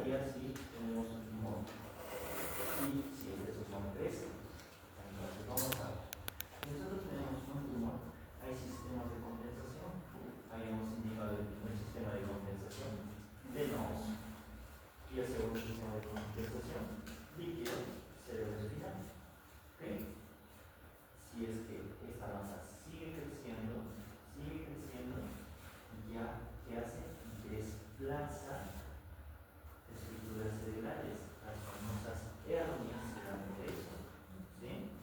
pasaría si tenemos un tumor? Y si ese tumor crece. Entonces vamos a ver. Si nosotros tenemos un tumor, hay sistemas de compensación. Habíamos indicado el sistema de compensación venoso. Y el segundo sistema de compensación líquido cerebroespinal. ¿Okay? Si es que esta masa sigue creciendo, ya ¿qué hace? Desplaza estructuras cerebrales, las famosas hernias se llaman de eso, ¿sí?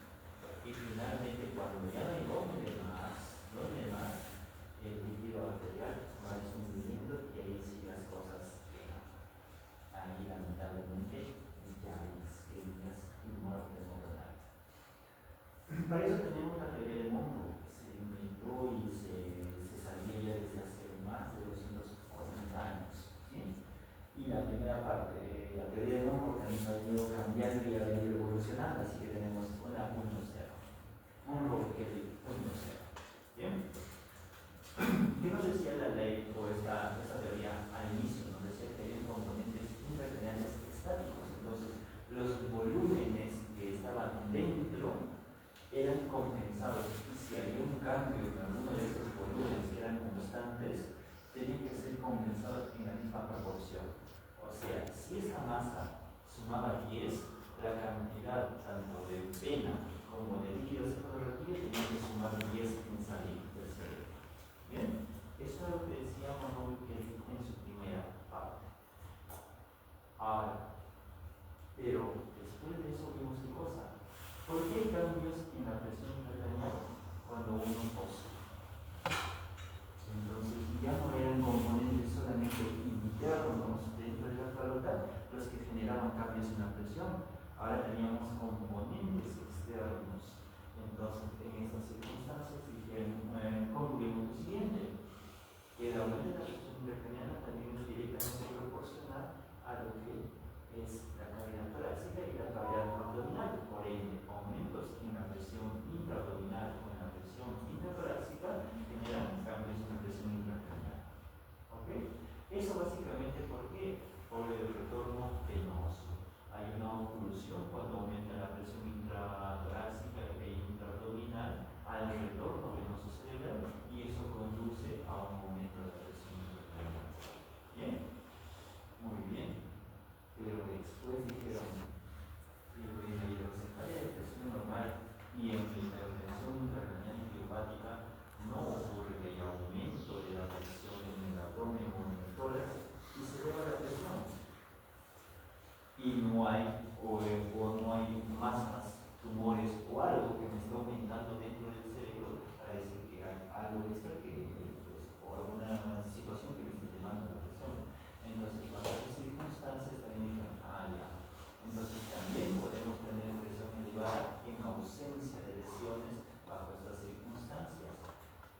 Y finalmente cuando ya no hay donde más, el líquido arterial va disminuyendo y ahí sí las cosas quedan. Ahí lamentablemente ya hay isquemias y muerte neuronal. Para eso tenemos la teoría de Monro, que se inventó y se sabía ya desde hace más de 240 años. ¿Sí? Y la primera parte de la teoría de Monro también ha ido cambiando y ha venido evolucionando, así que tenemos una 1.0. Monro que es 1.0. ¿Bien? ¿Qué nos decía la ley o esta teoría al inicio? Nos decía que había componentes intracraneales estáticos, entonces los volúmenes que estaban dentro eran compensados y si había un cambio en alguno de estos volúmenes que eran constantes, tenían que ser compensados en la misma proporción. O sea, si esta masa sumaba 10, la cantidad tanto de vena como de líquido cefalorraquídeo tenía que sumar 10 en salir del cerebro. ¿Bien? Eso es lo que decía Monod en su primera parte. Ahora, pero después de eso vimos qué cosa. ¿Por qué hay cambios en la presión intracraneal cuando uno tose? Entonces ya no eran componentes solamente internos dentro de la palotal los que generaban cambios en la presión, ahora teníamos componentes externos. Entonces en estas circunstancias concluimos lo siguiente, que el aumento de la presión intracraneal también es directamente proporcional a lo que es la cavidad torácica y la cavidad abdominal. Por ende, aumentos en la presión intraabdominal o en la presión intratorácica generan cambios en la presión intracraneal. ¿Ok? Eso básicamente ¿por qué? Por el retorno venoso. Hay una oclusión cuando aumenta la presión intratorácica e intraabdominal al retorno venoso cerebral y eso conduce a un aumento de la presión intracraneal. ¿Bien? Muy bien. Pero después dijeron que en la hidrocefalia de presión normal y en la hipertensión intracraneal idiopática no ocurre que haya aumento de la presión en el abdomen o en el tórax y se eleva la presión y no hay o no hay masas, tumores o algo que me esté aumentando dentro del cerebro para decir que hay algo extra que pues, o alguna situación que me esté elevando la presión. Entonces, bajo esas circunstancias también dijeron, ya. Entonces también podemos tener presión elevada en ausencia de lesiones bajo estas circunstancias.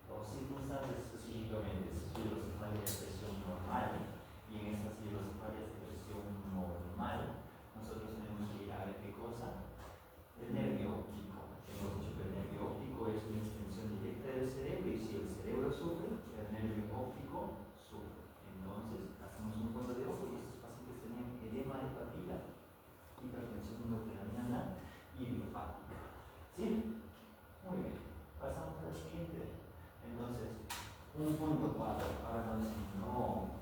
O circunstancias específicamente, hidrocefalias de presión normal, y en estas hidrocefalias de presión normal, nosotros tenemos que ir a ver qué cosa. El nervio óptico. Hemos dicho que el nervio óptico es una extensión directa del cerebro, y si el cerebro sufre, el nervio óptico sufre. Entonces, hacemos un fondo de ojo y estos pacientes tenían edema de papila, hipertensión endocraniana idiopática. ¿Sí? Muy bien. Pasamos al siguiente. Entonces, 1.4. Ahora nos dicen, no.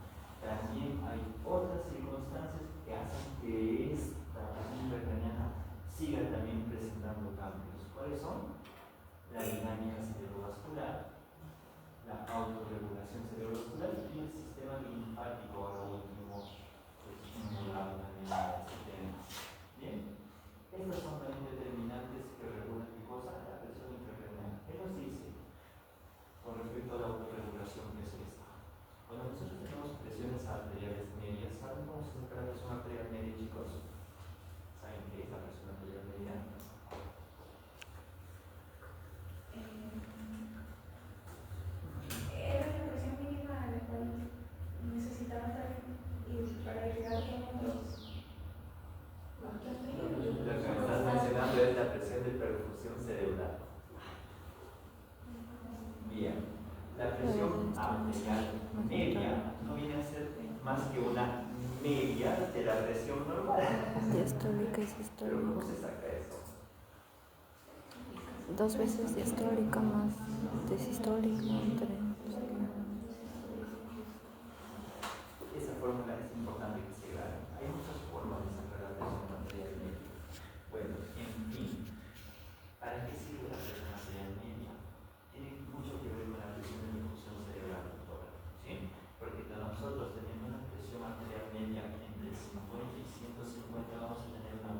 También hay otras circunstancias que hacen que esta presión intracraneana siga también presentando cambios. ¿Cuáles son? La dinámica cerebrovascular, la autorregulación cerebrovascular y el sistema linfático, ahora último, estimulado también en este tema. Bien, estas son también determinantes que regulan qué cosa, la presión intracraneal. ¿Qué nos dice con respecto a la autorregulación que es esta? Cuando nosotros tenemos presiones arteriales medias, ¿saben cómo se saca la presión arterial media, chicos? ¿Saben qué es la presión arterial media? Era la presión mínima a la cual necesitaba estar para llegar a los Lo que me estás mencionando es la presión de perfusión cerebral. Bien, la presión arterial media no viene a ser más que una media de de la presión normal. Diastólica y Pero sistólica. ¿cómo se saca eso? 2 veces diastólica más desistólica entre. Esa fórmula es importante que se grabe. Hay muchas formas de sacar la presión arterial media. Bueno, en fin, ¿para qué sirve la presión arterial media? Tiene mucho que ver con la presión de difusión cerebral, doctora, ¿sí? Porque nosotros teniendo una presión arterial media entre 50 y 150 vamos a tener una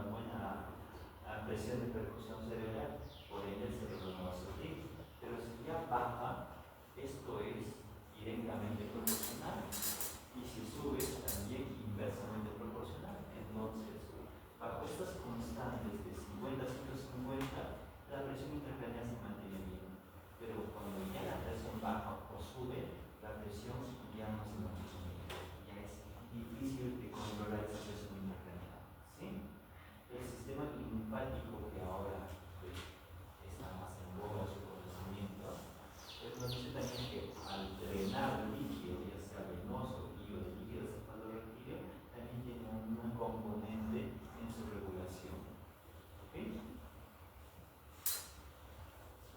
buena presión de percusión cerebral, por ende el cerebro no va a sufrir. Pero si ya baja, esto es directamente proporcional, y si sube también inversamente proporcional. Entonces, bajo estas constantes de 50 a 150, la presión intracraneal se mantiene bien, pero cuando ya la presión baja o sube, la presión ya no se mantiene bien, ya es difícil de controlar esa presión intracraneal, ¿sí? El sistema linfático, que ahora pues, está más en boga su conocimiento, pues nos dice también que al drenar líquido, ya sea venoso y o de líquido cefalorraquídeo, también tiene un componente en su regulación. ¿Ok?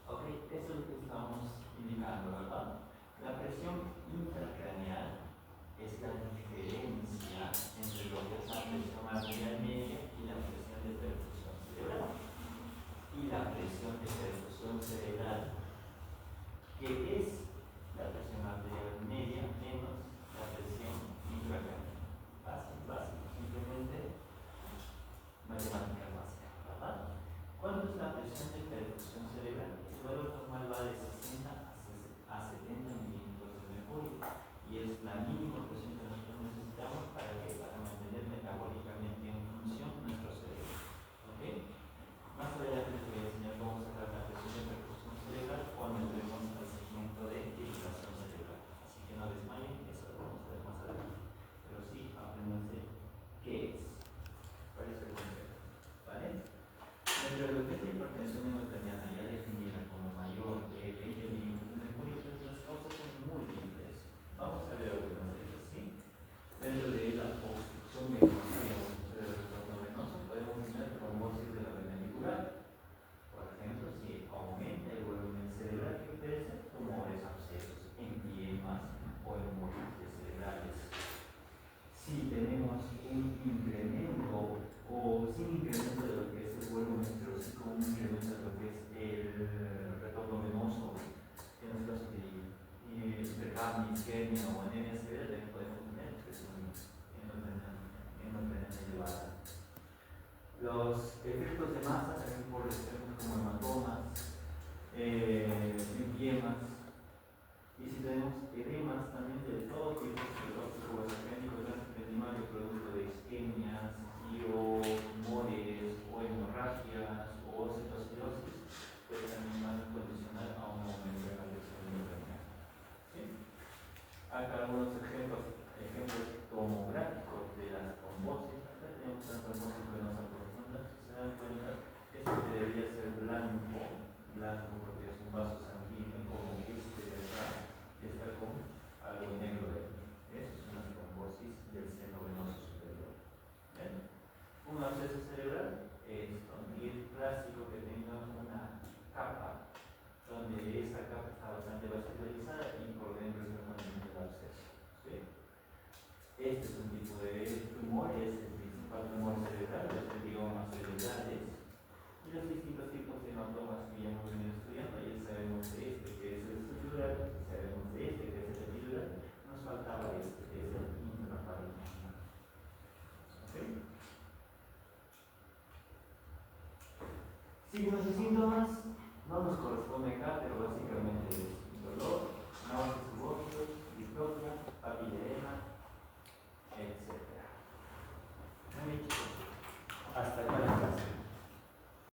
Ok, eso es lo que estamos indicando, ¿verdad? La presión intracraneal es la diferencia entre lo que es la presión arterial media y la presión de perfusión cerebral. Y la presión de perfusión cerebral, que es la presión arterial media menos la presión intracraneal. Básico, simplemente matemáticas básicas, ¿verdad? ¿Cuánto es la presión de perfusión cerebral? El valor normal va de 60 a 70 milímetros de mercurio, y es la mínima presión que nosotros necesitamos para mantener metabólicamente en función nuestro cerebro. ¿Ok? Más adelante les voy a enseñar cómo sacar la presión de perfusión cerebral cuando entremos al segmento de irrigación cerebral. Así que no desmayen, eso lo vamos a ver más adelante. Pero sí, apréndanse qué es. ¿Cuál es el concepto? ¿Vale? Dentro de lo que es la hipertensión hemocraniana ya definida como mayor de 20 milímetros de mercurio, las causas son múltiples. Vamos a ver algunas de ellas, ¿sí? Dentro de la obstrucción venosa y obstrucción del retorno venoso podemos tener trombosis de la vena auricular. Por ejemplo, si aumenta el volumen cerebral, que puede ser tumores, abscesos, empiemas o hemorragias cerebrales. Si tenemos un incremento o sin incremento de lo que es el volumen, pero sí con un incremento de lo que es el retorno venoso, en los casos de hipercapnia, isquemia o anemia severa, también podemos tener presión endocrinal elevada. Los efectos de masa también por ejemplo como hematomas, empiemas, y si tenemos edemas también de todo tipo, citotóxico, vasogénico, primario, producto de isquemias, tumores o hemorragias o citocidosis, pues también van a condicionar a un aumento de la presión endocrinal. ¿Sí? Acá algunos ejemplos tomográficos de las trombosis. Acá tenemos una trombosis venosa profunda. Si se dan cuenta, este debería ser blanco porque es un vaso sanguíneo, como este de acá, y está con algo negro dentro. Eso es una trombosis del seno venoso superior. ¿Ven? Un absceso cerebral es el clásico que tenga una capa donde esa capa está bastante vascularizada y por dentro está con el absceso. ¿Sí? Este es un tipo de tumor, es el principal tumor cerebral, los triomas cerebrales, y los distintos tipos de hematomas que ya hemos venido estudiando. Ya sabemos de este que es el subdural, sabemos de este que es el epidural, nos faltaba este que es el intraparenquima. ¿Ok? Si necesito